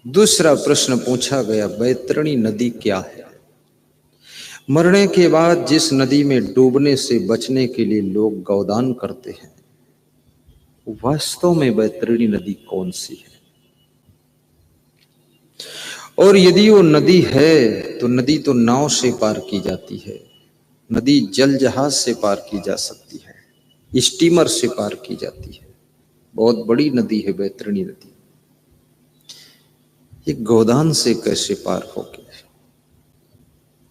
दूसरा प्रश्न पूछा गया, बैतरणी नदी क्या है? मरने के बाद जिस नदी में डूबने से बचने के लिए लोग गोदान करते हैं, वास्तव में बैतरणी नदी कौन सी है? और यदि वो नदी है तो नदी तो नाव से पार की जाती है, नदी जल जहाज से पार की जा सकती है, स्टीमर से पार की जाती है। बहुत बड़ी नदी है बैतरणी नदी। ये गोदान से कैसे पार होगी?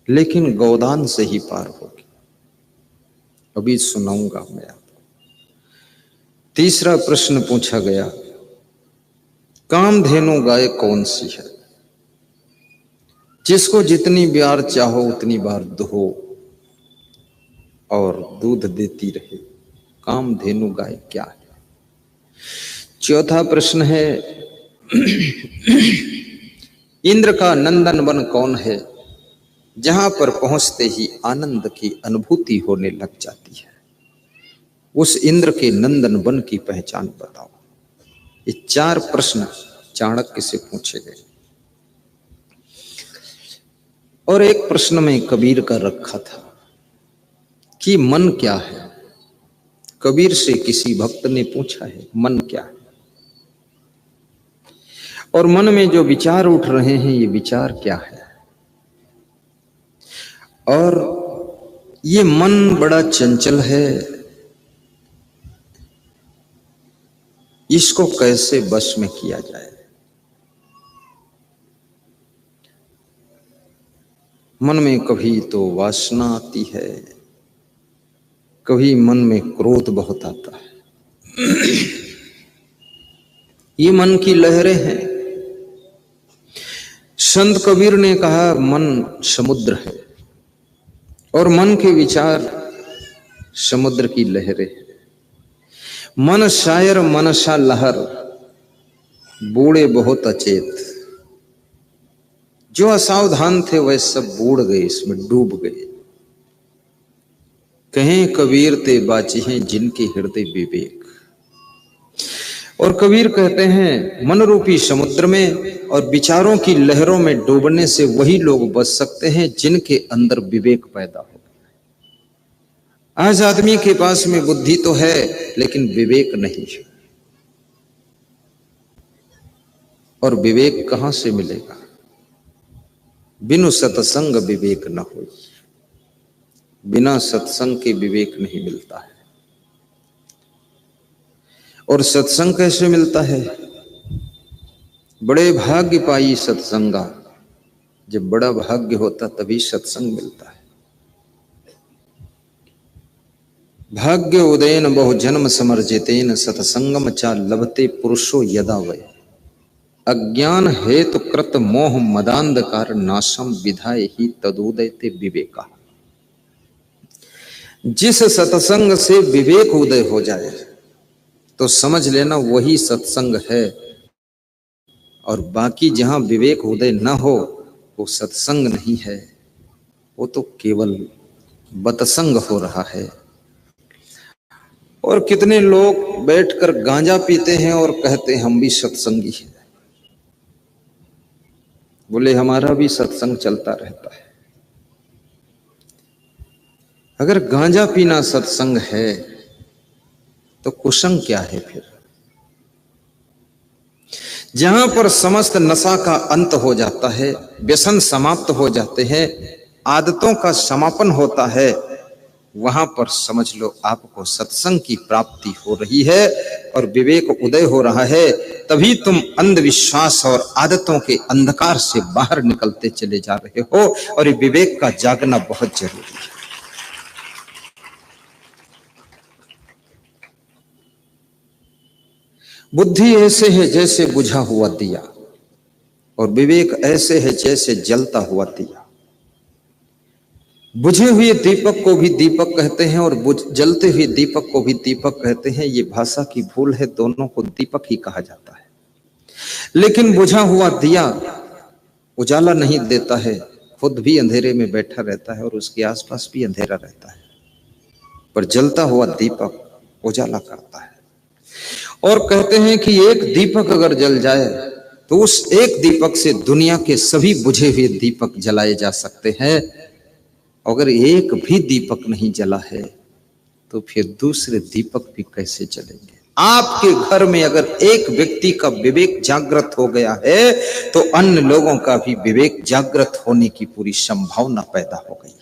लेकिन गोदान से ही पार होगी। अभी सुनाऊंगा मैं आपको। तीसरा प्रश्न पूछा गया, कामधेनु गाय कौन सी है जिसको जितनी बार चाहो उतनी बार दो और दूध देती रहे? कामधेनु गाय क्या है? चौथा प्रश्न है, इंद्र का नंदन वन कौन है जहां पर पहुंचते ही आनंद की अनुभूति होने लग जाती है? उस इंद्र के नंदन वन की पहचान बताओ। ये 4 प्रश्न चाणक्य से पूछे गए। और एक प्रश्न में कबीर का रखा था कि मन क्या है? कबीर से किसी भक्त ने पूछा है, मन क्या है? और मन में जो विचार उठ रहे हैं, ये विचार क्या है? और ये मन बड़ा चंचल है, इसको कैसे वश में किया जाए? मन में कभी तो वासना आती है, कभी मन में क्रोध बहुत आता है। ये मन की लहरें हैं। संत कबीर ने कहा, मन समुद्र है और मन के विचार समुद्र की लहरें हैं। मन शायर मनसा लहर, बूढ़े बहुत अचेत। जो असावधान थे वह सब बूढ़ गए, इसमें डूब गए। कहें कबीर ते बाची हैं जिनके हृदय विवेक। और कबीर कहते हैं, मन रूपी समुद्र में और विचारों की लहरों में डूबने से वही लोग बच सकते हैं जिनके अंदर विवेक पैदा हो। आज आदमी के पास में बुद्धि तो है लेकिन विवेक नहीं है। और विवेक कहां से मिलेगा? बिनु सत्संग विवेक न हो। बिना सत्संग के विवेक नहीं मिलता है। और सत्संग कैसे मिलता है? बड़े भाग्य पाई सत्संगा। जब बड़ा भाग्य होता तभी सत्संग मिलता है। भाग्य उदयन बहु जन्म समर्जितेन सत्संगम चा लभते पुरुषो यदा वै। अज्ञान हेतु कृत मोह मदांधकार नाशम विधाय ही तदुदयते विवेका। जिस सत्संग से विवेक उदय हो जाए तो समझ लेना वही सत्संग है। और बाकी जहां विवेक उदय न हो वो सत्संग नहीं है, वो तो केवल बतसंग हो रहा है। और कितने लोग बैठकर गांजा पीते हैं और कहते हैं हम भी सत्संगी हैं। बोले हमारा भी सत्संग चलता रहता है। अगर गांजा पीना सत्संग है तो कुसंग क्या है फिर? जहां पर समस्त नशा का अंत हो जाता है, व्यसन समाप्त हो जाते हैं, आदतों का समापन होता है, वहां पर समझ लो आपको सत्संग की प्राप्ति हो रही है और विवेक उदय हो रहा है। तभी तुम अंधविश्वास और आदतों के अंधकार से बाहर निकलते चले जा रहे हो। और ये विवेक का जागना बहुत जरूरी है। बुद्धि ऐसे है जैसे बुझा हुआ दिया और विवेक ऐसे है जैसे जलता हुआ दिया। बुझे हुए दीपक को भी दीपक कहते हैं और जलते हुए दीपक को भी दीपक कहते हैं। ये भाषा की भूल है, दोनों को दीपक ही कहा जाता है। लेकिन बुझा हुआ दिया उजाला नहीं देता है, खुद भी अंधेरे में बैठा रहता है और उसके आसपास भी अंधेरा रहता है। पर जलता हुआ दीपक उजाला करता है। और कहते हैं कि एक दीपक अगर जल जाए तो उस एक दीपक से दुनिया के सभी बुझे हुए दीपक जलाए जा सकते हैं। अगर एक भी दीपक नहीं जला है तो फिर दूसरे दीपक भी कैसे जलेंगे। आपके घर में अगर एक व्यक्ति का विवेक जागृत हो गया है तो अन्य लोगों का भी विवेक जागृत होने की पूरी संभावना पैदा हो गई।